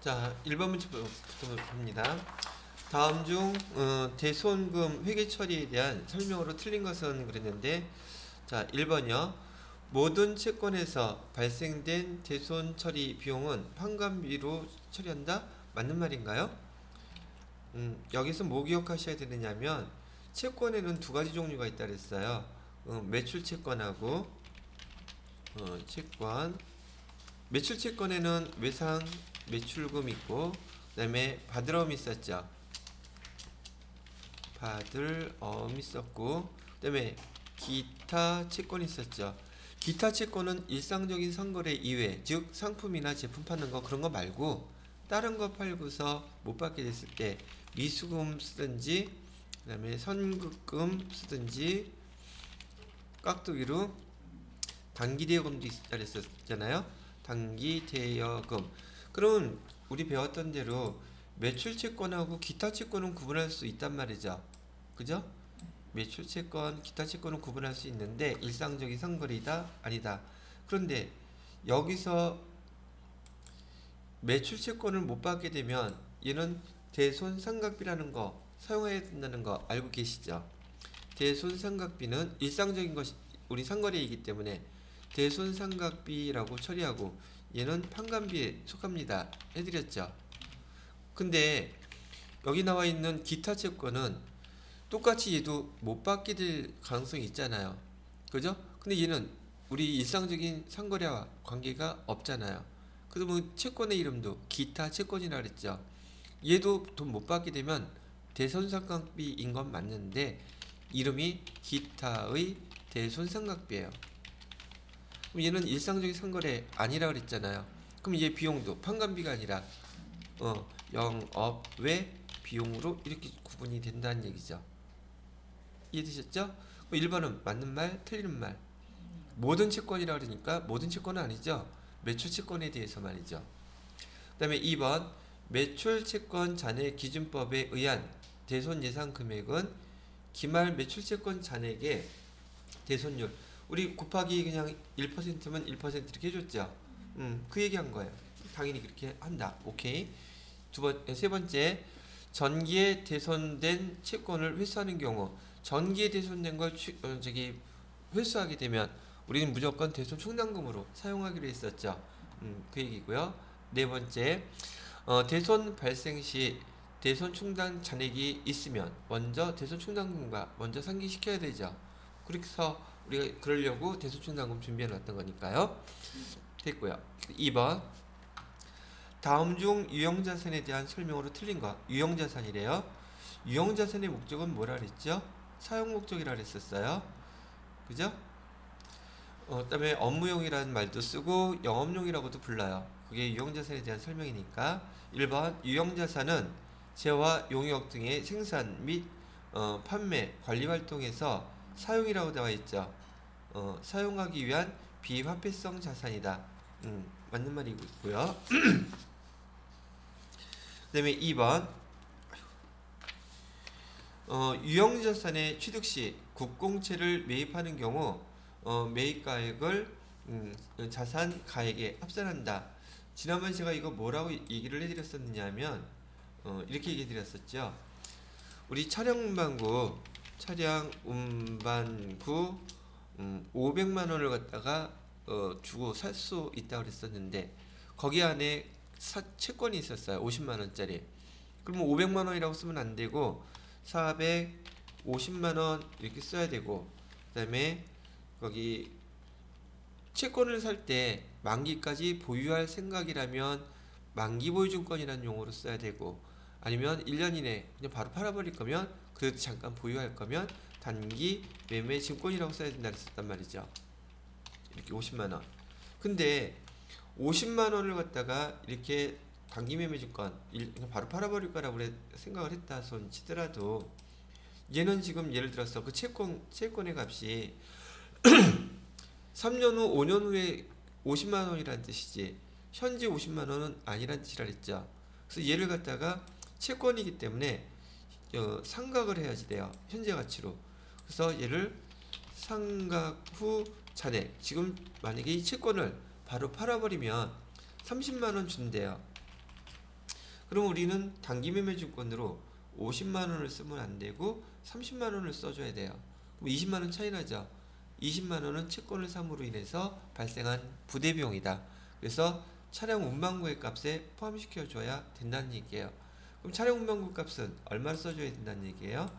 자, 1번 문제부터 봅니다. 다음 중 대손금 회계 처리에 대한 설명으로 틀린 것은 그랬는데, 자, 1번이요. 모든 채권에서 발생된 대손 처리 비용은 환관비로 처리한다? 맞는 말인가요? 여기서 뭐 기억하셔야 되느냐면, 채권에는 두 가지 종류가 있다 그랬어요. 매출 채권하고 채권. 매출 채권에는 외상 매출금 있고, 그 다음에 받을어음 있었죠. 받을어음 있었고, 그 다음에 기타 채권이 있었죠. 기타 채권은 일상적인 상거래 이외, 즉 상품이나 제품 파는 거 그런 거 말고 다른 거 팔고서 못 받게 됐을 때 미수금 쓰든지, 그 다음에 선급금 쓰든지, 깍두기로 단기 대여금도 있다 그랬었잖아요. 단기 대여금. 그럼 우리 배웠던 대로 매출 채권하고 기타 채권은 구분할 수 있단 말이죠. 그죠? 매출 채권, 기타 채권은 구분할 수 있는데 일상적인 상거래이다? 아니다. 그런데 여기서 매출 채권을 못 받게 되면 얘는 대손상각비라는 거 사용해야 된다는 거 알고 계시죠? 대손상각비는 일상적인 것이 우리 상거래이기 때문에 대손상각비라고 처리하고 얘는 판관비에 속합니다. 해드렸죠. 근데 여기 나와 있는 기타 채권은 똑같이 얘도 못 받게 될 가능성이 있잖아요. 그죠? 근데 얘는 우리 일상적인 상거래와 관계가 없잖아요. 그래서 뭐 채권의 이름도 기타 채권이라 그랬죠. 얘도 돈 못 받게 되면 대손상각비인 건 맞는데 이름이 기타의 대손상각비예요. 그럼 얘는 일상적인 상거래 아니라 그랬잖아요. 그럼 얘 비용도 판관비가 아니라 영업 외 비용으로 이렇게 구분이 된다는 얘기죠. 이해되셨죠? 1번은 맞는 말, 틀리는 말. 모든 채권이라 그러니까 모든 채권은 아니죠. 매출 채권에 대해서 말이죠. 그 다음에 2번 매출 채권 잔액 기준법에 의한 대손 예상 금액은 기말 매출 채권 잔액의 대손율. 우리 곱하기 그냥 1%면 1% 이렇게 해줬죠. 그 얘기한 거예요. 당연히 그렇게 한다. 오케이. 세 번째, 전기에 대손된 채권을 회수하는 경우, 전기에 대손된 걸 회수하게 되면 우리는 무조건 대손 충당금으로 사용하기로 했었죠. 그 얘기고요. 네 번째, 대손 발생 시 대손 충당 잔액이 있으면 먼저 대손 충당금과 먼저 상기시켜야 되죠. 그래서 우리가 그러려고 대손 충당금 준비해 놨던 거니까요. 됐고요. 2번 다음 중 유형자산에 대한 설명으로 틀린 것. 유형자산이래요. 유형자산의 목적은 뭐라 그랬죠? 사용목적이라 그랬었어요. 그죠? 그다음에 업무용이라는 말도 쓰고 영업용이라고도 불러요. 그게 유형자산에 대한 설명이니까. 1번 유형자산은 재화, 용역 등의 생산 및 판매, 관리 활동에서 사용이라고 나와 있죠. 사용하기 위한 비화폐성 자산이다. 맞는 말이고요. 그 다음에 2번 유형자산의 취득 시 국공채를 매입하는 경우 매입가액을 자산 가액에 합산한다. 지난번 제가 이거 뭐라고 얘기를 해드렸었느냐면 이렇게 얘기 드렸었죠. 우리 차량 운반구 500만원을 갖다가 주고 살 수 있다고 그랬었는데 거기 안에 채권이 있었어요. 50만원짜리. 그러면 500만원이라고 쓰면 안 되고 450만원 이렇게 써야 되고, 그 다음에 거기 채권을 살 때 만기까지 보유할 생각이라면 만기 보유증권이라는 용어로 써야 되고, 아니면 1년 이내 그냥 바로 팔아버릴 거면, 그래도 잠깐 보유할 거면 단기 매매 증권이라고 써야 된다 그랬었단 말이죠. 이렇게 50만원. 근데 50만원을 갖다가 이렇게 단기 매매 증권 그냥 바로 팔아버릴 거라고 생각을 했다 손 치더라도, 얘는 지금 예를 들어서 그 채권의 값이 3년 후, 5년 후에 50만원이라는 뜻이지 현재 50만원은 아니란 뜻이라 했죠. 그래서 얘를 갖다가 채권이기 때문에 상각을 해야지 돼요. 현재 가치로. 그래서 얘를 상각 후 잔액, 지금 만약에 이 채권을 바로 팔아버리면 30만원 준대요. 그럼 우리는 단기매매증권으로 50만 원을 쓰면 안 되고 30만 원을 써줘야 돼요. 그럼 20만 원 차이 나죠. 20만 원은 채권을 삼으로 인해서 발생한 부대비용이다. 그래서 차량 운반구의 값에 포함시켜줘야 된다는 얘기예요. 그럼 차량 운반구 값은 얼마를 써줘야 된다는 얘기예요?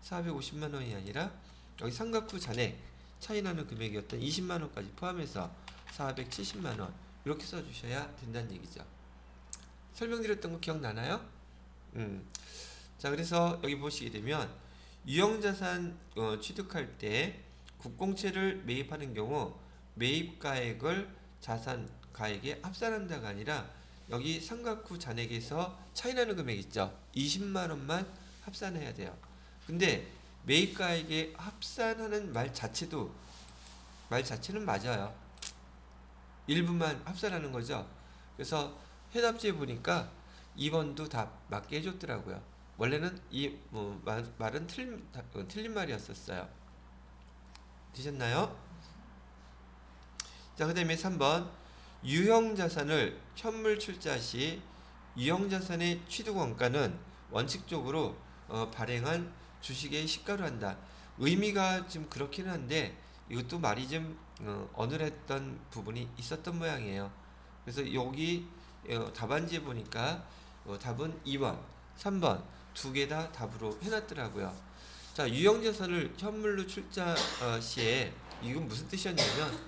450만 원이 아니라 여기 상각 후 잔액 차이 나는 금액이었던 20만 원까지 포함해서 470만 원 이렇게 써주셔야 된다는 얘기죠. 설명드렸던 거 기억나나요? 자, 그래서 여기 보시게 되면 유형자산 취득할 때 국공채를 매입하는 경우 매입가액을 자산가액에 합산한다가 아니라 여기 상각 후 잔액에서 차이나는 금액 있죠. 20만원만 합산해야 돼요. 근데 매입가액에 합산하는 말 자체는 맞아요. 일부만 합산하는 거죠. 그래서 해답지에 보니까 2번도 다 맞게 해줬더라고요. 원래는 이 말은 틀린 말이었었어요. 되셨나요? 자, 그 다음에 3번 유형자산을 현물 출자 시 유형자산의 취득원가는 원칙적으로 발행한 주식의 시가로 한다. 의미가 좀 그렇기는 한데 이것도 말이 좀 어눌했던 부분이 있었던 모양이에요. 그래서 여기 답안지에 보니까 답은 2번, 3번 두 개 다 답으로 해놨더라고요. 자, 유형자산을 현물로 출자 시에 이건 무슨 뜻이었냐면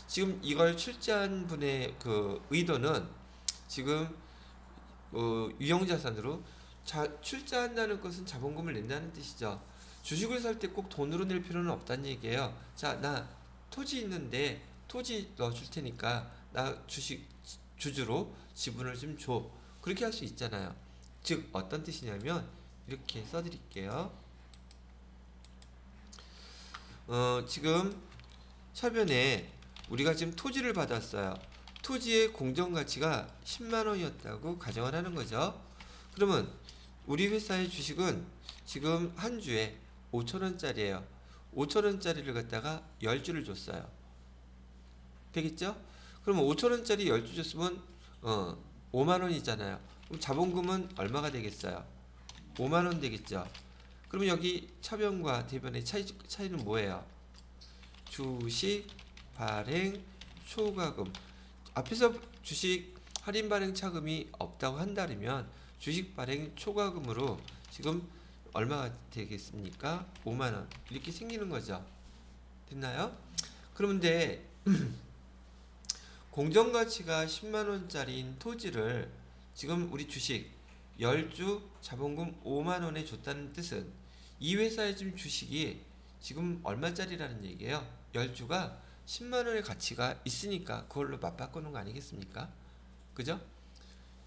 지금 이걸 출자한 분의 그 의도는 지금 유형자산으로 출자한다는 것은 자본금을 낸다는 뜻이죠. 주식을 살 때 꼭 돈으로 낼 필요는 없다는 얘기예요. 자, 나 토지 있는데 토지 넣어줄 테니까 나 주식 주주로 지분을 좀 줘. 그렇게 할 수 있잖아요. 즉 어떤 뜻이냐면 이렇게 써드릴게요. 지금 서변에 우리가 지금 토지를 받았어요. 토지의 공정가치가 10만원이었다고 가정을 하는 거죠. 그러면 우리 회사의 주식은 지금 한 주에 5천원짜리예요. 5천원짜리를 갖다가 10주를 줬어요. 되겠죠? 그럼 5천원짜리 10주 줬으면 5만원이잖아요. 그럼 자본금은 얼마가 되겠어요? 5만원 되겠죠? 그러면 여기 차변과 대변의 차이는 뭐예요? 주식 발행 초과금. 앞에서 주식 할인 발행 차금이 없다고 한다면 주식 발행 초과금으로 지금 얼마가 되겠습니까? 5만원 이렇게 생기는 거죠. 됐나요? 그런데 공정가치가 10만원짜리인 토지를 지금 우리 주식 10주 자본금 5만원에 줬다는 뜻은 이 회사의 지금 주식이 지금 얼마짜리라는 얘기예요. 10주가 10만원의 가치가 있으니까 그걸로 맞바꾸는 거 아니겠습니까? 그죠?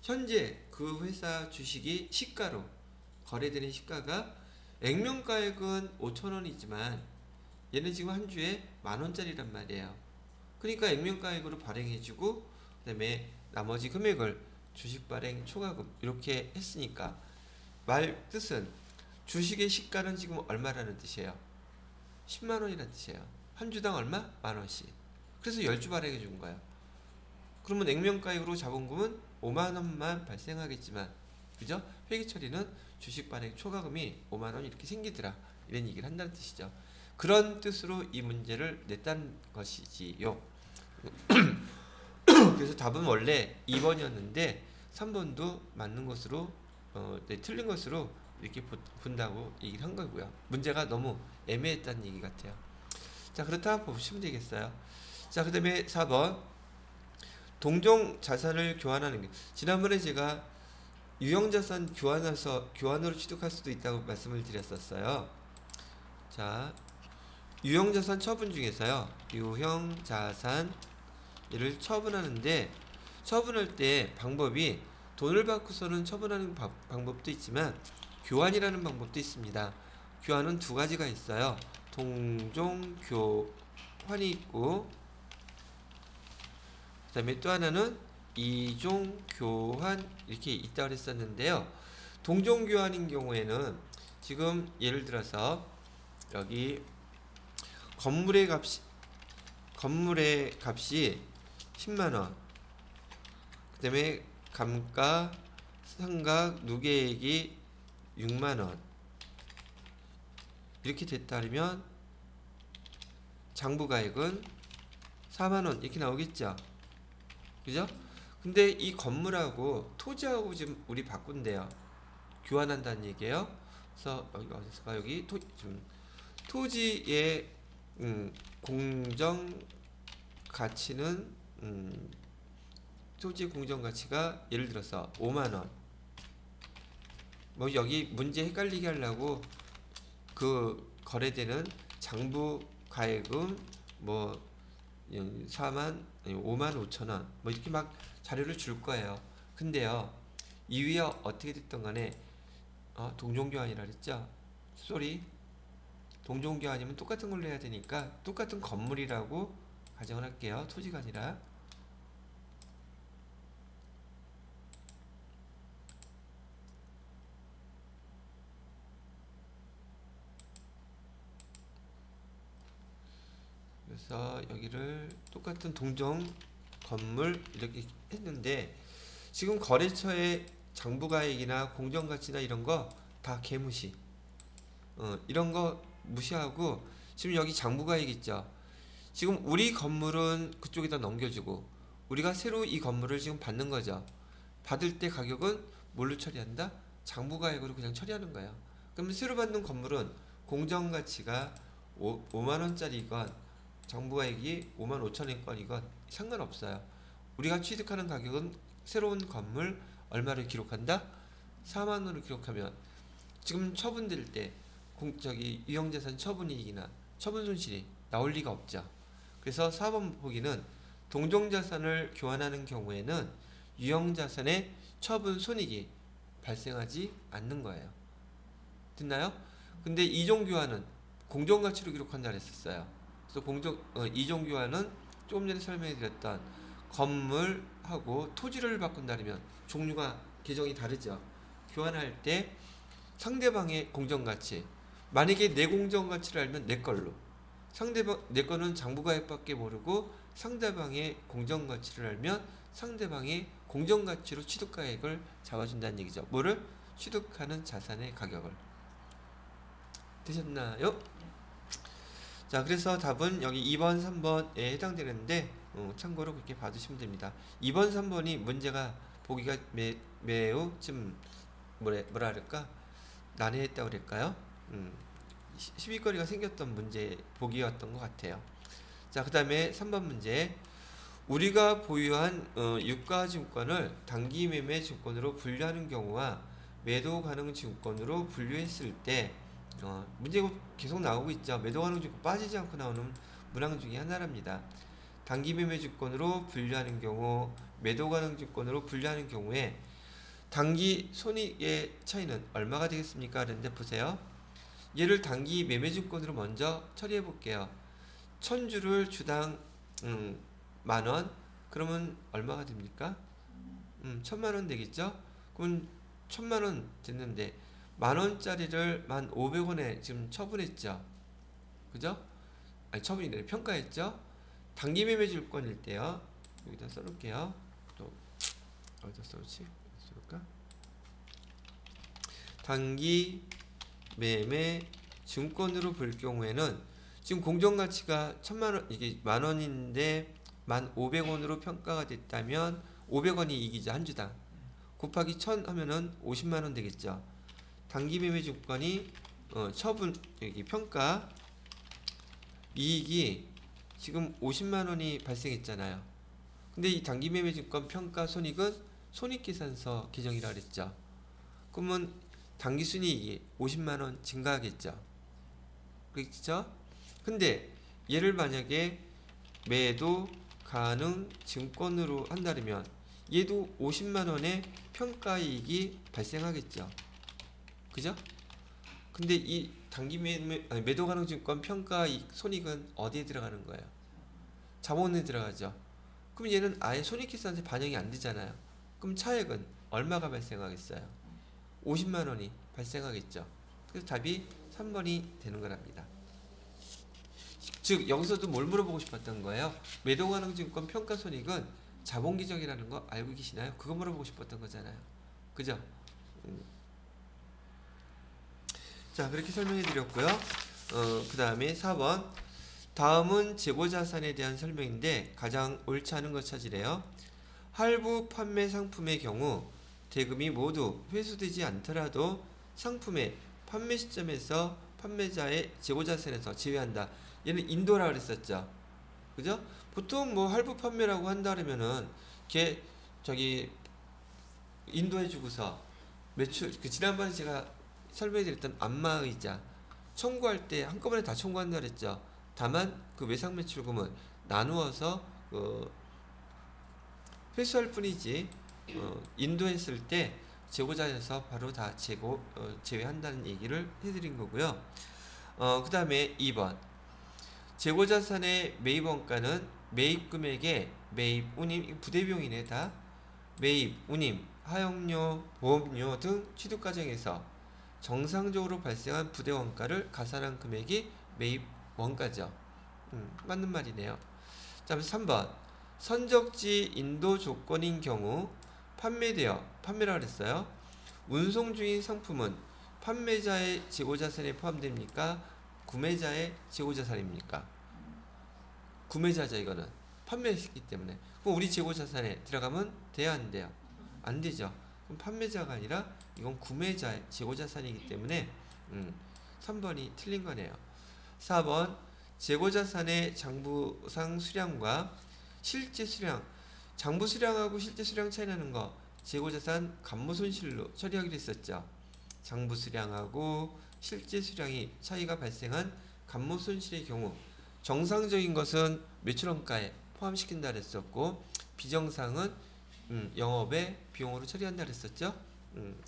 현재 그 회사 주식이 시가로 거래되는 시가가 액면가액은 5천원이지만 얘는 지금 한 주에 만원짜리란 말이에요. 그러니까 액면가액으로 발행해주고 그 다음에 나머지 금액을 주식 발행 초과금 이렇게 했으니까 말 뜻은 주식의 시가는 지금 얼마라는 뜻이에요? 10만원이라는 뜻이에요. 한 주당 얼마? 만원씩. 그래서 10주 발행해 준 거예요. 그러면 액면가액으로 자본금은 5만원만 발생하겠지만 그죠? 회계 처리는 주식 발행 초과금이 5만원 이렇게 생기더라. 이런 얘기를 한다는 뜻이죠. 그런 뜻으로 이 문제를 냈다는 것이지요. 그래서 답은 원래 2번이었는데 3번도 맞는 것으로 틀린 것으로 이렇게 본다고 얘기를 한 거고요. 문제가 너무 애매했다는 얘기 같아요. 자, 그렇다 보시면 되겠어요. 자, 그 다음에 4번 동종 자산을 교환하는 게 지난번에 제가 유형자산 교환으로 취득할 수도 있다고 말씀을 드렸었어요. 자, 유형자산 처분 중에서요. 유형자산 이를 처분하는데 처분할 때 방법이 돈을 받고서는 처분하는 방법도 있지만 교환이라는 방법도 있습니다. 교환은 두 가지가 있어요. 동종교환이 있고 그 다음에 또 하나는 이종교환 이렇게 있다고 그랬었는데요. 동종교환인 경우에는 지금 예를 들어서 여기 건물의 값이 10만원 그 다음에 감가 상각 누계액이 6만원 이렇게 됐다면 장부가액은 4만원 이렇게 나오겠죠. 그죠? 근데 이 건물하고 토지하고 지금 우리 바꾼대요. 교환한다는 얘기예요. 그래서 여기 어디서가 여기 지금 토지의 공정 가치는 토지의 공정 가치가 예를 들어서 5만원. 뭐 여기 문제 헷갈리게 하려고 그 거래되는 장부 가액은 뭐 4만 5만 5천원 뭐 이렇게 막 자료를 줄 거예요. 근데요 이 위에 어떻게 됐던 간에 동종교환이라 그랬죠. 쏘리 동종교환이면 똑같은 걸로 해야 되니까 똑같은 건물이라고 가정을 할게요. 토지가 아니라. 그래서 여기를 똑같은 동종 건물 이렇게 했는데 지금 거래처의 장부가액이나 공정가치나 이런 거 다 개무시. 이런 거 무시하고 지금 여기 장부가액 있죠. 지금 우리 건물은 그쪽에다 넘겨주고 우리가 새로 이 건물을 지금 받는 거죠. 받을 때 가격은 뭘로 처리한다? 장부가액으로 그냥 처리하는 거예요. 그러면 새로 받는 건물은 공정가치가 5만원짜리건 장부가액이 5만 5천원권이건 상관없어요. 우리가 취득하는 가격은 새로운 건물 얼마를 기록한다? 4만원을 기록하면 지금 처분될 때 유형자산 처분이익이나 처분 손실이 나올 리가 없죠. 그래서 4번 보기는 동종자산을 교환하는 경우에는 유형자산의 처분 손익이 발생하지 않는 거예요. 됐나요? 근데 이종교환은 공정가치로 기록한다 그랬었어요. 그래서 이종교환은 조금 전에 설명해드렸던 건물하고 토지를 바꾼다면 종류가 계정이 다르죠. 교환할 때 상대방의 공정가치, 만약에 내 공정가치를 알면 내 걸로, 내 거는 장부가액밖에 모르고 상대방의 공정가치를 알면 상대방의 공정가치로 취득가액을 잡아준다는 얘기죠. 뭐를? 취득하는 자산의 가격을. 되셨나요? 자, 그래서 답은 여기 2번, 3번에 해당되는데 참고로 그렇게 봐두시면 됩니다. 2번, 3번이 문제가 보기가 매우 좀 뭐라 그럴까? 난해했다고 그럴까요? 시비거리가 생겼던 문제 보기였던 것 같아요. 자, 그 다음에 3번 문제. 우리가 보유한 유가증권을 단기매매 증권으로 분류하는 경우와 매도 가능 증권으로 분류했을 때 문제가 계속 나오고 있죠. 매도 가능 증권 빠지지 않고 나오는 문항 중에 하나랍니다. 단기매매 증권으로 분류하는 경우, 매도 가능 증권으로 분류하는 경우에 단기 손익의 차이는 얼마가 되겠습니까? 그런데 보세요. 얘를 단기 매매증권으로 먼저 처리해 볼게요. 1000주를 주당 만원. 그러면 얼마가 됩니까? 1000만원 되겠죠? 그럼 1000만원 됐는데 만원짜리를 1500원에 지금 처분했죠. 그죠? 아니 처분이네. 평가했죠? 단기 매매증권일 때요. 여기다 써놓을게요. 또 어디다 써놓지? 써볼까? 단기 매매 증권으로 볼 경우에는 지금 공정가치가 1000만원, 이게 만원인데 1500원으로 평가가 됐다면 500원이 이익이죠. 한 주당. 곱하기 1000 하면은 50만원 되겠죠. 단기 매매 증권이 처분, 여기 평가 이익이 지금 50만원이 발생했잖아요. 근데 이 단기 매매 증권 평가 손익은 손익계산서 계정이라 그랬죠. 그러면 단기 순이익이 50만원 증가하겠죠. 그렇죠? 근데 얘를 만약에 매도 가능 증권으로 한다면 얘도 50만원의 평가이익이 발생하겠죠. 그죠? 근데 이 단기 매도 가능 증권 평가이익 손익은 어디에 들어가는 거예요? 자본에 들어가죠. 그럼 얘는 아예 손익계산서에 반영이 안 되잖아요. 그럼 차액은 얼마가 발생하겠어요? 50만원이 발생하겠죠. 그래서 답이 3번이 되는 거랍니다. 즉 여기서도 뭘 물어보고 싶었던 거예요? 매도 가능 증권 평가 손익은 자본 기적이라는 거 알고 계시나요? 그거 물어보고 싶었던 거잖아요. 그죠? 자, 그렇게 설명해 드렸고요. 그 다음에 4번. 다음은 재고자산에 대한 설명인데 가장 옳지 않은 것 찾으래요. 할부 판매 상품의 경우 대금이 모두 회수되지 않더라도 상품의 판매 시점에서 판매자의 재고자산에서 제외한다. 얘는 인도라 그랬었죠. 그죠? 보통 뭐 할부 판매라고 한다 그러면은 걔 저기 인도해주고서 매출 그 지난번에 제가 설명해드렸던 안마의자 청구할 때 한꺼번에 다 청구한다 그랬죠. 다만 그 외상 매출금은 나누어서 회수할 뿐이지 인도했을 때 재고자에서 바로 다 제외한다는 얘기를 해드린 거고요. 그 다음에 2번 재고자산의 매입원가는 매입금액의 매입, 운임, 부대비용이네 다. 매입, 운임, 하용료, 보험료 등 취득 과정에서 정상적으로 발생한 부대원가를 가산한 금액이 매입 원가죠. 맞는 말이네요. 다음 3번. 선적지 인도 조건인 경우 판매라 그랬어요. 운송 중인 상품은 판매자의 재고자산에 포함됩니까? 구매자의 재고자산입니까? 구매자죠. 이거는 판매했기 때문에. 그럼 우리 재고자산에 들어가면 돼야 안 돼요? 안 되죠. 그럼 판매자가 아니라 이건 구매자의 재고자산이기 때문에 3번이 틀린 거네요. 4번. 재고자산의 장부상 수량과 실제 수량, 장부 수량하고 실제 수량 차이 나는 거 재고자산 감모손실로 처리하기로 했었죠. 장부 수량하고 실제 수량이 차이가 발생한 감모손실의 경우 정상적인 것은 매출원가에 포함시킨다 그랬었고 비정상은 영업의 비용으로 처리한다 그랬었죠.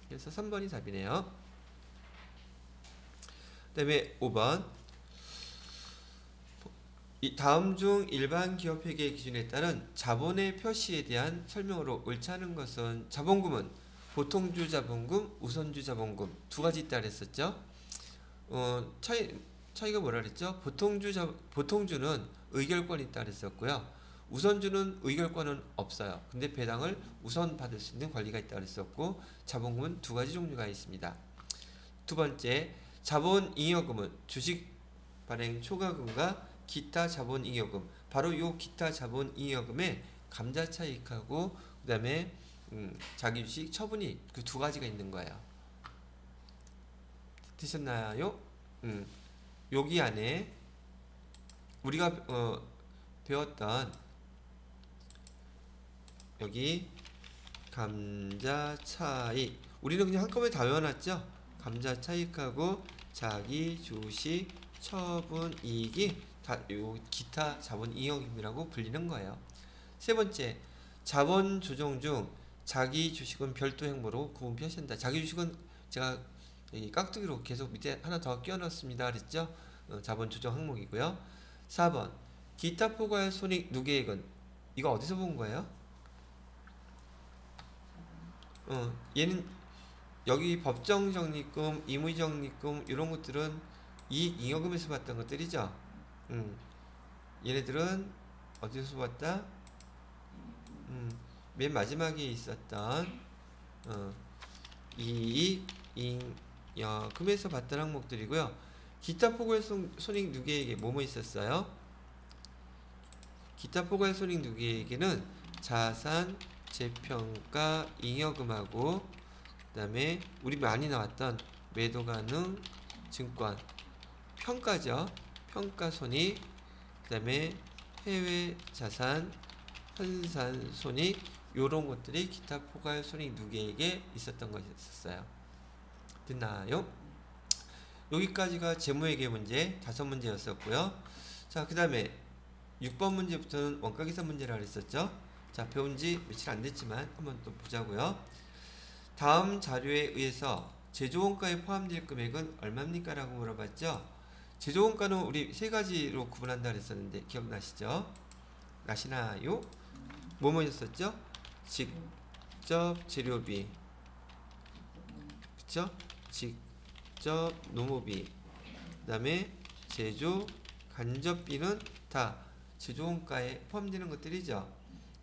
그래서 3번이 답이네요. 그 다음에 5번. 이 다음 중 일반 기업회계 기준에 따른 자본의 표시에 대한 설명으로 옳지 않은 것은 자본금은 보통주 자본금, 우선주 자본금 두 가지 있다 그랬었죠. 차이가 뭐라 그랬죠? 보통주는 의결권이 있다 그랬었고요. 우선주는 의결권은 없어요. 근데 배당을 우선 받을 수 있는 권리가 있다 그랬었고 자본금은 두 가지 종류가 있습니다. 두 번째, 자본잉여금은 주식 발행 초과금과 기타 자본잉여금, 바로 요 기타 자본잉여금에 감자차익하고 그 다음에 자기주식 처분이 그 두 가지가 있는 거예요. 되셨나요? 여기 안에 우리가 배웠던 여기 감자차익, 우리는 그냥 한꺼번에 다 외워놨죠? 감자차익하고 자기주식 처분이익이 다 요 기타 자본잉여금이라고 불리는 거예요. 세 번째, 자본 조정 중 자기 주식은 별도 행보로 구분 표시한다. 자기 주식은 제가 여기 깍두기로 계속 밑에 하나 더 끼워 넣었습니다 그랬죠? 자본 조정 항목이고요. 4번. 기타 포괄 손익 누계액은 이거 어디서 본 거예요? 얘는 여기 법정 적립금, 임의 적립금 이런 것들은 이익 잉여금에서 봤던 것들이죠. 얘네들은 어디서 봤다? 맨 마지막에 있었던 이익 잉여금에서 봤던 항목들이고요. 기타 포괄 손익 누계액에 뭐뭐 있었어요? 기타 포괄 손익 누계액에는 자산, 재평가, 잉여금하고 그 다음에 우리 많이 나왔던 매도 가능 증권, 평가죠. 평가 손익, 그 다음에 해외 자산, 환산 손익, 요런 것들이 기타 포괄 손익 누계액에 있었던 것이었어요. 됐나요? 여기까지가 재무회계 문제 5문제였었고요. 자, 그 다음에 6번 문제부터는 원가계산 문제라 그랬었죠. 자, 배운 지 며칠 안 됐지만 한번 또 보자고요. 다음 자료에 의해서 제조원가에 포함될 금액은 얼마입니까? 라고 물어봤죠. 제조원가는 우리 세 가지로 구분한다 그랬었는데 기억나시죠? 나시나요? 뭐였었죠? 직접 재료비, 그쵸? 직접 노무비, 그 다음에 제조 간접비는 다 제조원가에 포함되는 것들이죠.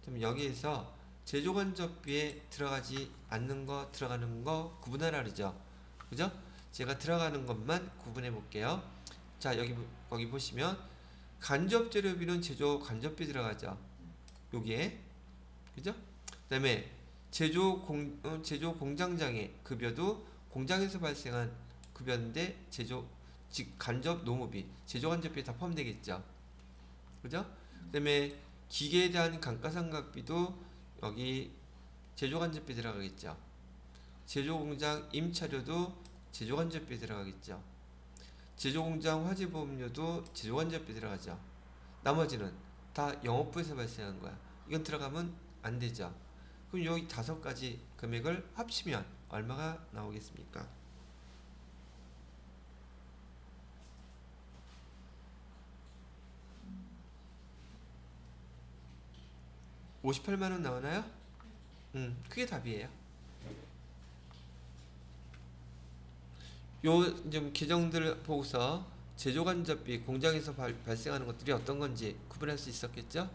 그럼 여기에서 제조간접비에 들어가지 않는 거 들어가는 거 구분하라 그러죠. 그죠? 제가 들어가는 것만 구분해 볼게요. 자, 거기 보시면 간접재료비는 제조 간접비 들어가죠. 여기에. 그죠? 그다음에 제조 공장장의 급여도 공장에서 발생한 급여인데 간접 노무비, 제조 간접비에 다 포함되겠죠. 그죠? 그다음에 기계에 대한 감가상각비도 여기 제조 간접비 들어가겠죠. 제조 공장 임차료도 제조 간접비 들어가겠죠. 제조 공장 화재보험료도 제조 간접비 들어가죠. 나머지는 다 영업부에서 발생한 거야. 이건 들어가면 안 되죠. 그럼 여기 5가지 금액을 합치면 얼마가 나오겠습니까? 58만원 나오나요? 그게 답이에요. 요 좀 계정들 보고서 제조간접비 공장에서 발생하는 것들이 어떤 건지 구분할 수 있었겠죠?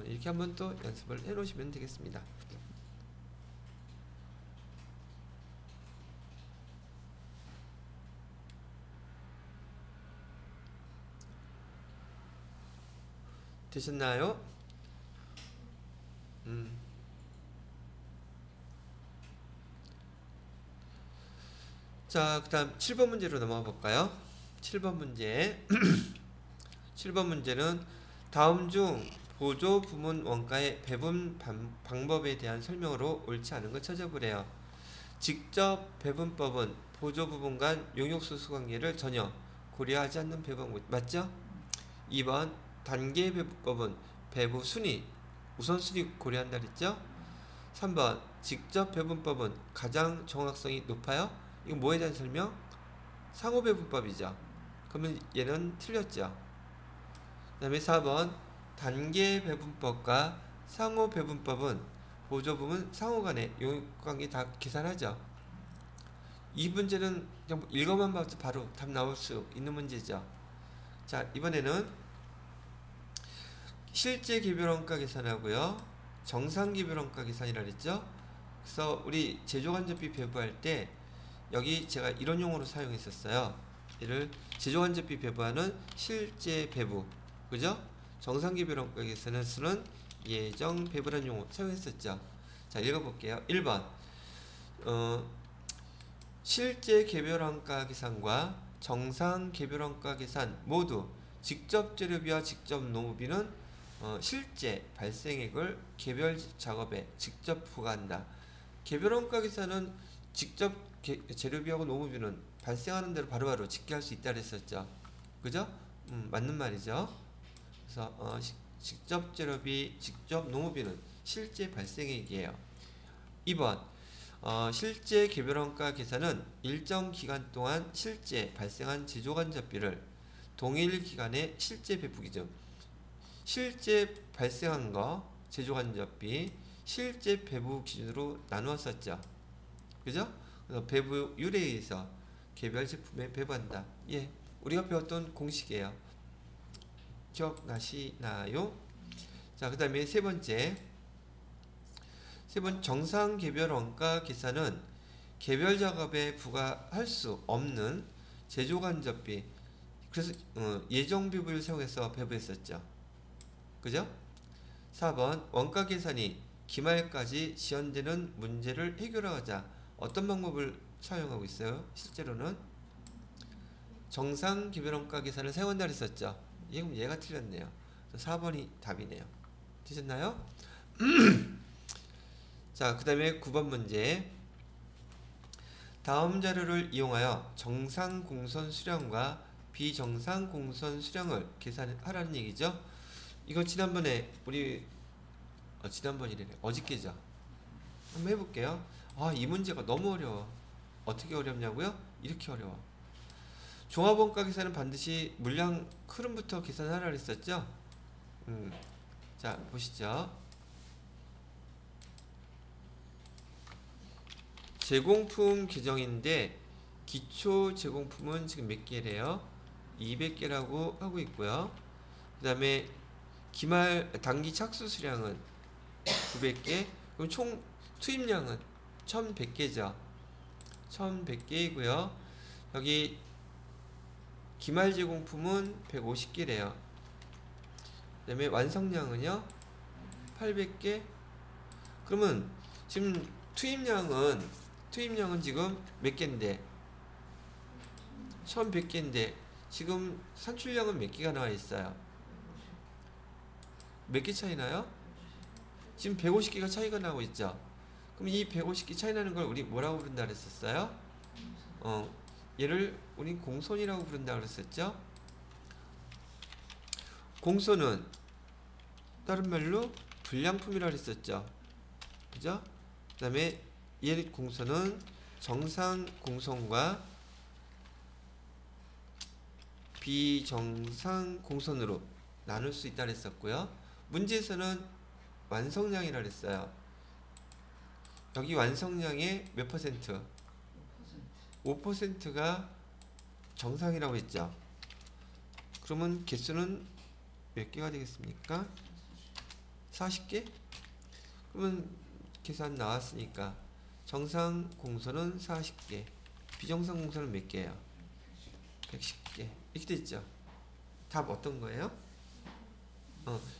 이렇게 한번 또 연습을 해 놓으시면 되겠습니다. 되셨나요? 자, 그 다음 7번 문제로 넘어가 볼까요? 7번 문제 7번 문제는 다음 중 보조 부문 원가의 배분 방법에 대한 설명으로 옳지 않은 걸 찾아보래요. 직접 배분법은 보조 부분 간 용역수수 관계를 전혀 고려하지 않는 배분 맞죠? 2번 단계 배분법은 배부 순위 우선순위 고려한다 그랬죠? 3번 직접 배분법은 가장 정확성이 높아요? 이거 뭐에 대한 설명? 상호 배분법이죠. 그러면 얘는 틀렸죠. 그 다음에 4번 단계 배분법과 상호 배분법은 보조 부문 상호 간의 용역관계 다 계산하죠. 이 문제는 그냥 읽어만 봐도 바로 답 나올 수 있는 문제죠. 자, 이번에는 실제 개별원가 계산하고요. 정상 개별원가 계산이라 그랬죠. 그래서 우리 제조간접비 배부할 때 여기 제가 이런 용어로 사용했었어요. 이를 제조간접비 배부하는 실제 배부, 그죠? 정상 개별원가 계산을 쓰는 예정 배부라는 용어 사용했었죠. 자, 읽어볼게요. 1번 실제 개별원가 계산과 정상 개별원가 계산 모두 직접 재료비와 직접 노무비는 실제 발생액을 개별 작업에 직접 부과한다. 개별원가 계산은 직접 재료비하고 노무비는 발생하는 대로 바로바로 집계할 수 있다 그랬었죠. 그죠? 맞는 말이죠. 그래서 직접 재료비, 직접 노무비는 실제 발생액이에요. 2번 실제 개별원가 계산은 일정 기간 동안 실제 발생한 제조간접비를 동일 기간에 실제 배부 기준 실제 발생한 거 제조간접비 실제 배부 기준으로 나누었었죠. 그죠? 그래서 배부율에 의해서 개별 제품에 배부한다. 예, 우리가 배웠던 공식이에요. 기억나시나요? 자, 그 다음에 세 번째 정상 개별 원가 계산은 개별 작업에 부과할 수 없는 제조간접비 그래서 예정 배부를 사용해서 배부했었죠. 그죠? 4번 원가 계산이 기말까지 지연되는 문제를 해결하고자 어떤 방법을 사용하고 있어요? 실제로는 정상 개별원가 계산을 사용한다 그랬었죠. 얘가 틀렸네요. 4번이 답이네요. 되셨나요? 자, 그 다음에 9번 문제 다음 자료를 이용하여 정상 공선 수량과 비정상 공선 수량을 계산하라는 얘기죠. 이거 지난번에 우리 지난번이래 어저께죠. 한번 해볼게요. 이 문제가 너무 어려워. 어떻게 어렵냐고요? 이렇게 어려워. 종합원가 계산은 반드시 물량 흐름부터 계산하라 그랬었죠? 자, 보시죠. 제공품 규정인데 기초 제공품은 지금 몇 개래요? 200개라고 하고 있고요. 그 다음에 단기 착수 수량은 900개, 그럼 총 투입량은 1100개죠. 1100개이고요. 여기 기말 제공품은 150개래요. 그 다음에 완성량은요 800개. 그러면 지금 투입량은 지금 몇 개인데 1100개인데 지금 산출량은 몇 개가 나와 있어요? 몇 개 차이 나요? 지금 150개가 차이가 나고 있죠. 그럼 이 150개 차이 나는 걸 우리 뭐라고 부른다 그랬었어요? 얘를 우리 공손이라고 부른다 그랬었죠. 공손은 다른 말로 불량품이라고 했었죠. 그죠? 그 다음에 얘 공손은 정상 공손과 비정상 공손으로 나눌 수 있다 그랬었고요. 문제에서는 완성량이라 그랬어요. 여기 완성량의 몇 퍼센트? 5%가 정상이라고 했죠. 그러면 개수는 몇 개가 되겠습니까? 40개? 그러면 계산 나왔으니까 정상 공소는 40개, 비정상 공소는 몇 개예요? 110개. 이렇게 됐죠. 답 어떤 거예요?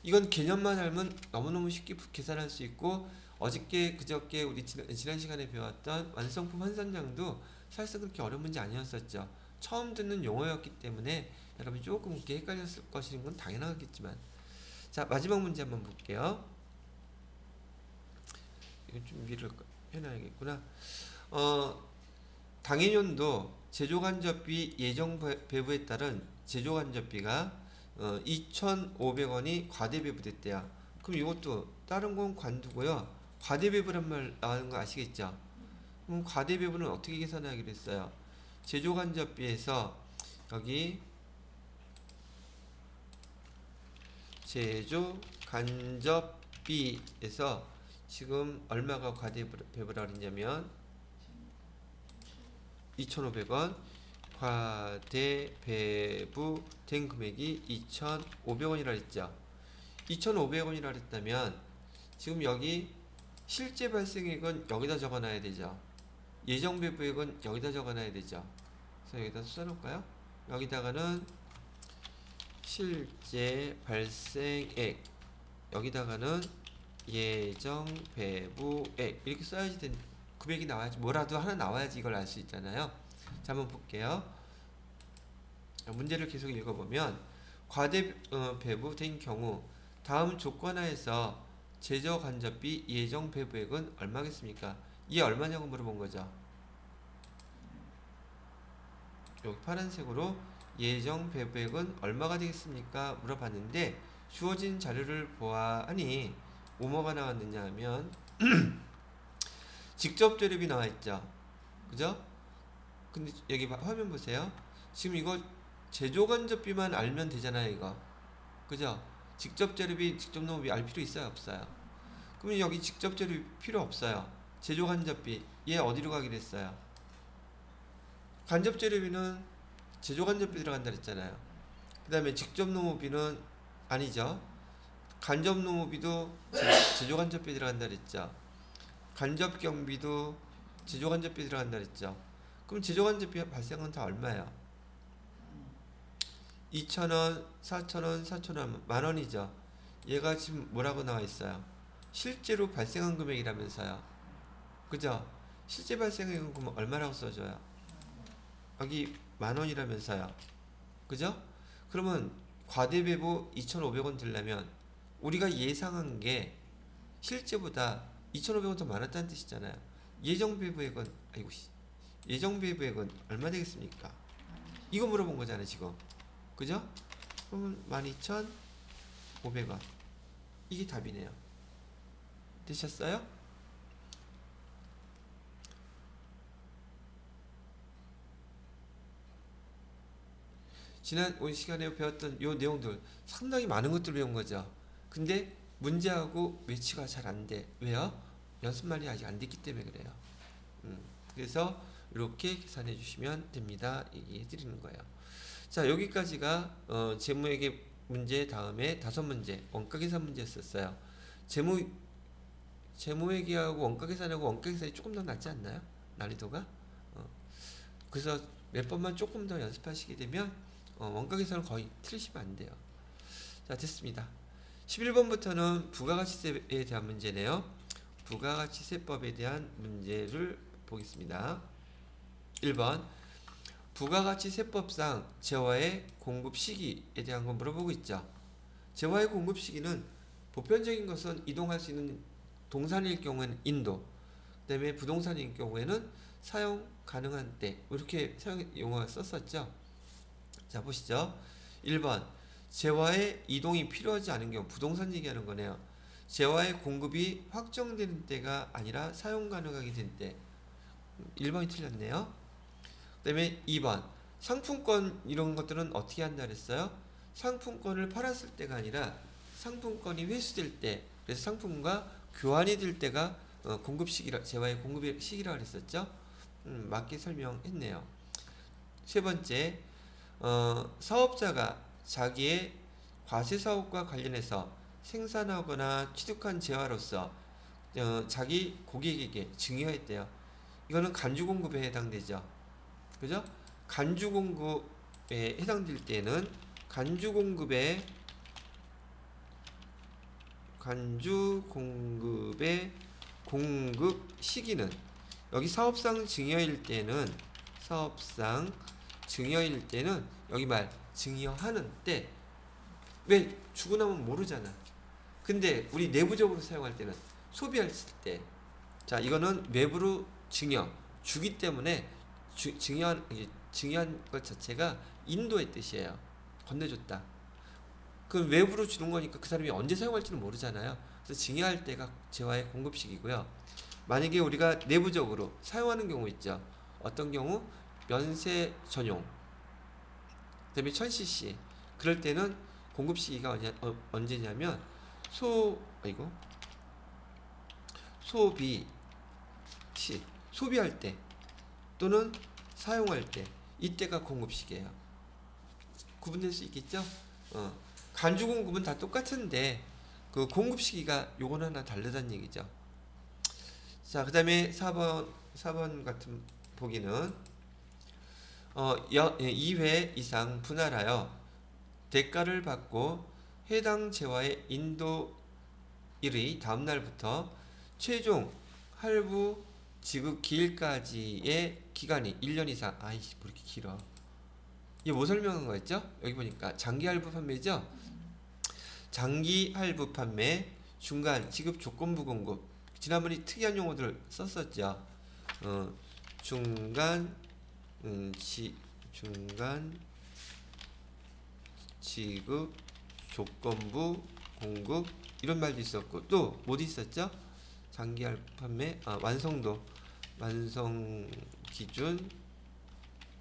이건 개념만 알면 너무너무 쉽게 계산할 수 있고, 어저께 그저께 우리 지난 시간에 배웠던 완성품 환산량도 사실상 그렇게 어려운 문제 아니었었죠. 처음 듣는 용어였기 때문에 여러분이 조금 이렇게 헷갈렸을 것인 건 당연하겠지만, 자 마지막 문제 한번 볼게요. 이건 준비를 해놔야겠구나. 당해년도 제조간접비 예정 배부에 따른 제조간접비가 2,500원이 과대배부됐대요. 그럼 이것도 다른 건 관두고요. 과대배부란 말 나오는 거 아시겠죠? 그럼 과대배부는 어떻게 계산하기로 했어요? 제조간접비에서 여기 제조간접비에서 지금 얼마가 과대배부라 그랬냐면 2,500원 과대배부된 금액이 2,500원이라 했죠. 2,500원이라 했다면 지금 여기 실제 발생액은 여기다 적어놔야 되죠. 예정 배부액은 여기다 적어놔야 되죠. 그래서 여기다 써놓을까요? 여기다가는 실제 발생액, 여기다가는 예정 배부액 이렇게 써야지 금액이 나와야지, 뭐라도 하나 나와야지 이걸 알 수 있잖아요. 자 한번 볼게요. 문제를 계속 읽어보면 과대 배부된 경우 다음 조건하에서 제조간접비 예정 배부액은 얼마겠습니까? 이게 얼마냐고 물어본 거죠. 여기 파란색으로 예정 배부액은 얼마가 되겠습니까? 물어봤는데 주어진 자료를 보아하니 뭐가 나왔느냐 하면 직접 재료비 나와 있죠. 그죠? 근데 여기 화면 보세요. 지금 이거 제조간접비만 알면 되잖아요, 이거. 그죠? 직접 재료비, 직접 농업비 알 필요 있어요, 없어요? 그러면 여기 직접 재료비 필요 없어요. 제조간접비 얘 어디로 가기로 했어요? 간접 재료비는 제조간접비 들어간다 그랬잖아요. 그 다음에 직접 농업비는 아니죠. 간접 농업비도 제조간접비 들어간다 그랬죠. 간접 경비도 제조간접비 들어간다 그랬죠. 그럼 제조간접비 발생은 다 얼마예요? 2,000원, 4,000원, 4,000원, 만원이죠. 얘가 지금 뭐라고 나와 있어요? 실제로 발생한 금액이라면서요. 그죠? 실제 발생액은 그럼 얼마라고 써줘요? 여기 만원이라면서요. 그죠? 그러면 과대배부 2,500원 들려면 우리가 예상한 게 실제보다 2,500원 더 많았다는 뜻이잖아요. 예정배부액은 예정배부액은 얼마 되겠습니까? 이거 물어본 거잖아요, 지금. 그죠? 그러면 12,500원. 이게 답이네요. 되셨어요? 지난 시간에 배웠던 요 내용들 상당히 많은 것들을 배운 거죠. 근데 문제하고 매치가 잘 안 돼. 왜요? 연습만이 아직 안 됐기 때문에 그래요. 그래서 이렇게 계산해 주시면 됩니다. 얘기해 드리는 거예요. 자, 여기까지가 재무회계 문제 다음에 5문제 원가 계산 문제였었어요. 재무 재무회계하고 원가계산하고 원가계산이 조금 더 낫지 않나요? 난이도가? 그래서 몇 번만 조금 더 연습하시게 되면 원가계산은 거의 틀리시면 안 돼요. 자, 됐습니다. 11번부터는 부가가치세에 대한 문제네요. 부가가치세법에 대한 문제를 보겠습니다. 1번 부가가치세법상 재화의 공급 시기에 대한 거 물어보고 있죠. 재화의 공급 시기는 보편적인 것은 이동할 수 있는 동산일 경우에는 인도, 그 다음에 부동산일 경우에는 사용 가능한 때 이렇게 사용 용어가 썼었죠. 자, 보시죠. 1번 재화의 이동이 필요하지 않은 경우, 부동산 얘기하는 거네요. 재화의 공급이 확정되는 때가 아니라 사용 가능하게 된 때. 1번이 틀렸네요. 그 다음에 2번 상품권 이런 것들은 어떻게 한다 그랬어요? 상품권을 팔았을 때가 아니라 상품권이 회수될 때, 그래서 상품과 교환이 될 때가 공급 시기라, 재화의 공급의 시기라 그랬었죠. 맞게 설명했네요. 세 번째, 사업자가 자기의 과세 사업과 관련해서 생산하거나 취득한 재화로서 자기 고객에게 증여했대요. 이거는 간주 공급에 해당되죠. 그죠? 간주 공급에 해당될 때는 간주 공급의 공급 시기는 여기 사업상 증여일 때는 여기 말 증여하는 때, 왜 주고 나면 모르잖아. 근데 우리 내부적으로 사용할 때는 소비할 때, 자 이거는 외부로 주기 때문에 증여한 것 자체가 인도의 뜻이에요. 건네줬다. 그 외부로 주는 거니까 그 사람이 언제 사용할지는 모르잖아요. 그래서 증여할 때가 재화의 공급식이고요. 만약에 우리가 내부적으로 사용하는 경우 있죠. 어떤 경우? 면세 전용, 그 다음에 1000cc. 그럴 때는 공급 시기가 언제냐면 소비할 때 또는 사용할 때, 이때가 공급 시기예요. 구분될 수 있겠죠? 간주 공급은 다 똑같은데 그 공급 시기가 요건 하나 다르다는 얘기죠. 자, 그 다음에 4번 같은 보기는 2회 이상 분할하여 대가를 받고 해당 재화의 인도일의 다음날부터 최종 할부 지급 기일까지의 기간이 1년 이상. 아이씨, 뭐 이렇게 길어. 이게 뭐 설명한 거였죠? 여기 보니까 장기 할부 판매죠? 장기 할부 판매, 중간 지급 조건부 공급. 지난번에 특이한 용어들 썼었죠. 중간 지급 조건부 공급 이런 말도 있었고, 또 뭐도 있었죠? 장기 할부 판매, 완성 기준,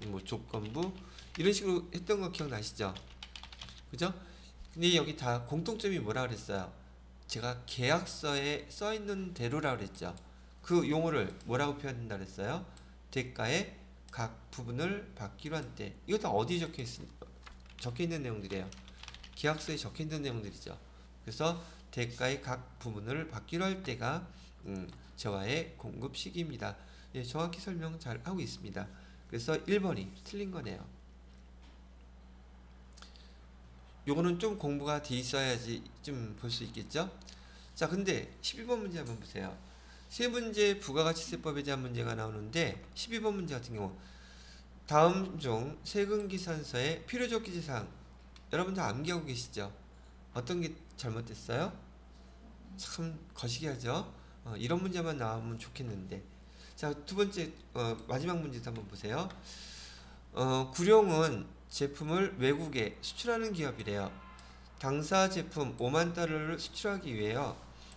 뭐 조건부 이런 식으로 했던 거 기억나시죠? 그죠? 근데 여기 다 공통점이 뭐라 그랬어요? 제가 계약서에 써 있는 대로라 그랬죠. 그 용어를 뭐라고 표현한다 그랬어요? 대가의 각 부분을 받기로 한 때. 이거 다 어디 적혀 있는 내용들이에요. 계약서에 적혀 있는 내용들이죠. 그래서 대가의 각 부분을 받기로 할 때가 재화의 공급 시기입니다. 예, 정확히 설명 잘 하고 있습니다. 그래서 1번이 틀린 거네요. 요거는 좀 공부가 돼 있어야지 좀 볼 수 있겠죠? 자, 근데 12번 문제 한번 보세요. 세 문제 부가가치세법에 대한 문제가 나오는데 12번 문제 같은 경우 다음 중 세금계산서의 필요적 기재사항 여러분들 암기하고 계시죠? 어떤 게 잘못됐어요? 참 거시기하죠? 이런 문제만 나오면 좋겠는데. 자, 두 번째 마지막 문제도 한번 보세요. 구룡은 제품을 외국에 수출하는 기업이래요. 당사 제품 5만 달러를 수출하기 위해요.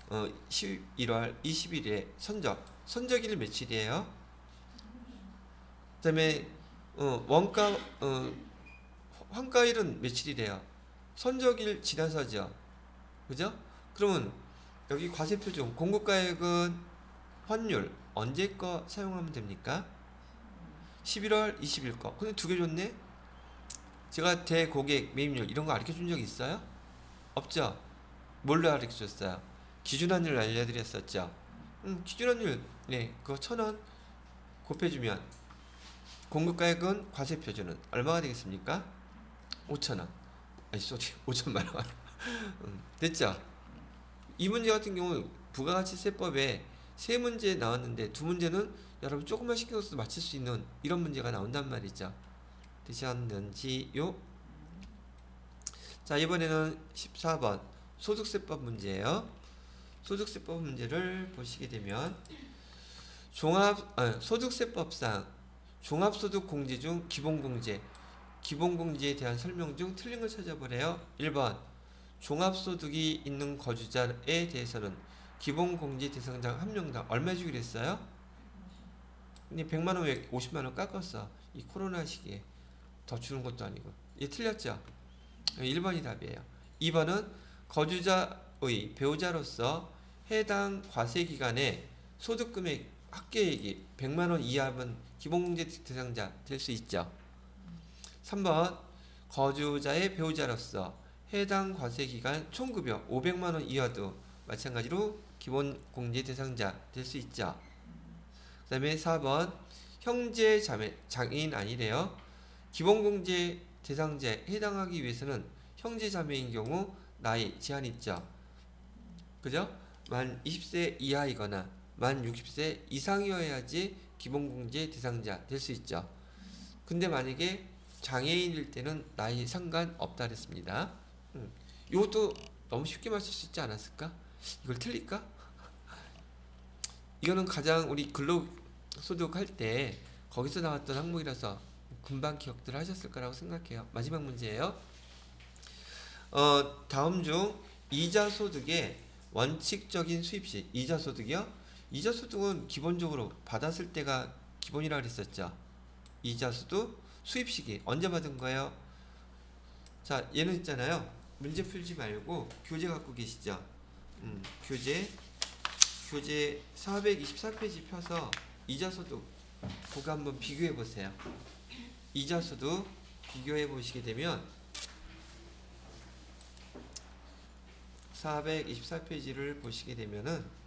11월 20일에 선적일 며칠이에요? 그 다음에 환가일은 며칠이래요? 선적일 지나서죠. 그죠? 그러면 여기 과세표 중 공급가액은 환율 언제 거 사용하면 됩니까? 11월 20일 거. 근데 두 개 줬네? 제가 대고객 매입률 이런 거 가르쳐 준 적 있어요? 없죠? 뭘로 가르쳐 줬어요? 기준환율 알려드렸었죠? 기준환율 네 그거 1,000원 곱해주면 공급가액은 과세표준은 얼마가 되겠습니까? 5,000원. 아니 쏘리 5천만 원. 됐죠? 이 문제 같은 경우 부가가치세법에 세 문제 나왔는데 두 문제는 여러분 조금만 신경 써서 맞출 수 있는 이런 문제가 나온단 말이죠. 되셨는지요? 자, 이번에는 14번 소득세법 문제예요. 소득세법 문제를 보시게 되면 소득세법상 종합소득공제 중 기본공제, 기본공제에 대한 설명 중 틀린 걸 찾아보래요. 1번 종합소득이 있는 거주자에 대해서는 기본공제 대상자 한 명당 얼마 주기로 했어요? 근데 100만원 왜 50만원 깎았어? 이 코로나 시기에 더 주는 것도 아니고. 얘 틀렸죠? 1번이 답이에요. 2번은 거주자의 배우자로서 해당 과세기간에 소득금액 합계액이 100만원 이하면 기본공제 대상자 될 수 있죠. 3번 거주자의 배우자로서 해당 과세기간 총급여 500만원 이하도 마찬가지로 기본공제 대상자 될 수 있죠. 그 다음에 4번 형제 자매 장애인 아니래요. 기본공제 대상자에 해당하기 위해서는 형제 자매인 경우 나이 제한 있죠. 그죠? 만 20세 이하이거나 만 60세 이상이어야지 기본공제 대상자 될 수 있죠. 근데 만약에 장애인일 때는 나이 상관없다 그랬습니다. 이것도 너무 쉽게 맞출 수 있지 않았을까? 이걸 틀릴까? 이거는 가장 우리 근로소득 할 때 거기서 나왔던 항목이라서 금방 기억들 하셨을 거라고 생각해요. 마지막 문제예요. 다음 중 이자소득의 원칙적인 수입시. 이자소득이요? 이자소득은 기본적으로 받았을 때가 기본이라고 그랬었죠. 이자소득 수입시기 언제 받은 거예요? 자, 얘는 있잖아요. 문제 풀지 말고 교재 갖고 계시죠? 교재 424페이지 펴서 이자소득 그거 한번 비교해 보세요. 이자소득 비교해 보시게 되면 424페이지를 보시게 되면은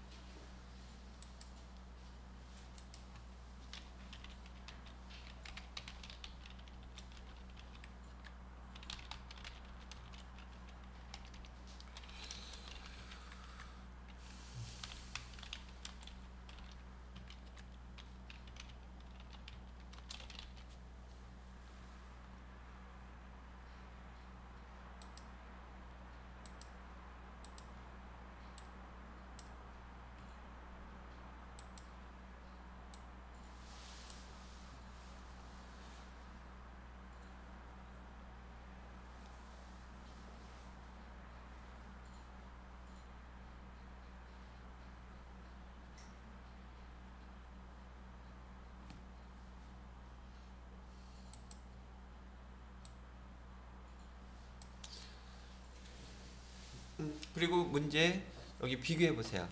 그리고 문제 여기 비교해 보세요.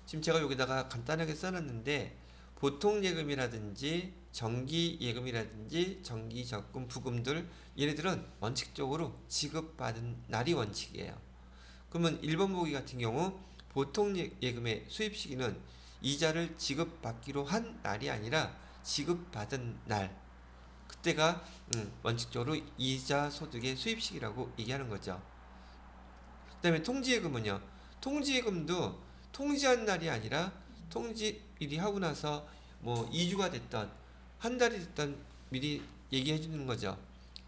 지금 제가 여기다가 간단하게 써놨는데 보통예금이라든지 정기예금이라든지 정기적금, 부금들 얘네들은 원칙적으로 지급받은 날이 원칙이에요. 그러면 1번 보기 같은 경우 보통예금의 수입 시기는 이자를 지급받기로 한 날이 아니라 지급받은 날 그때가 원칙적으로 이자 소득의 수입 시기라고 얘기하는 거죠. 그 다음에 통지예금은요. 통지예금도 통지한 날이 아니라 통지일이 하고 나서 뭐 2주가 됐던 한 달이 됐던 미리 얘기해 주는 거죠.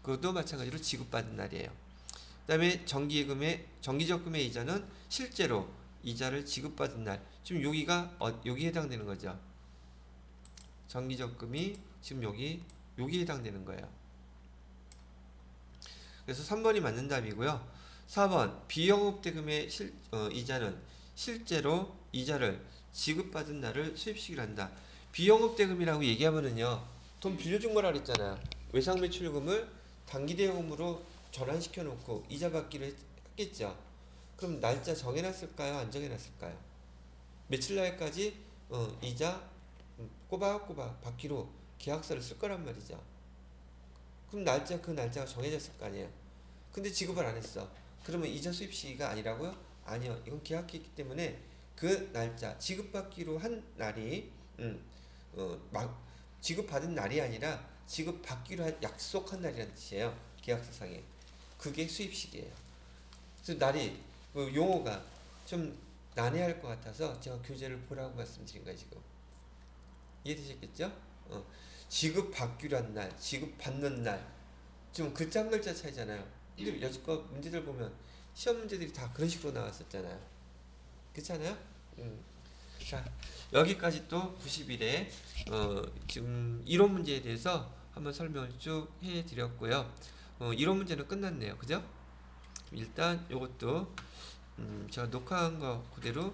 그것도 마찬가지로 지급받은 날이에요. 그 다음에 정기적금의 이자는 실제로 이자를 지급받은 날. 지금 여기가 여기에 해당되는 거죠. 정기적금이 지금 여기에 해당되는 거예요. 그래서 3번이 맞는 답이고요. 4번 비영업대금의 이자는 실제로 이자를 지급받은 날을 수입시기로 한다. 비영업대금이라고 얘기하면은요. 돈 빌려준 거라 그랬잖아요. 외상매출금을 단기대금으로 전환시켜 놓고 이자 받기로 했겠죠. 그럼 날짜 정해놨을까요? 안 정해놨을까요? 며칠 날까지 이자 꼬박꼬박 받기로 계약서를 쓸 거란 말이죠. 그럼 그 날짜가 정해졌을 거 아니에요. 근데 지급을 안 했어. 그러면 이자 수입 시기가 아니라고요? 아니요. 이건 계약했기 때문에 그 날짜 지급받기로 한 날이 막 지급받은 날이 아니라 지급받기로 약속한 날이라는 뜻이에요. 계약서상에. 그게 수입식이에요. 그래서 날이 용어가 좀 난해할 것 같아서 제가 교재를 보라고 말씀드린 거예요. 지금 이해되셨겠죠? 지급받기로 한 날, 지급받는 날, 좀 글자 한 글자 차이잖아요. 근데 여지껏 문제들 보면 시험 문제들이 다 그런 식으로 나왔었잖아요. 그렇잖아요? 자, 여기까지 또 90일에 지금 이론 문제에 대해서 한번 설명을 쭉 해드렸고요. 이론 문제는 끝났네요. 그죠? 일단 요것도 제가 녹화한 거 그대로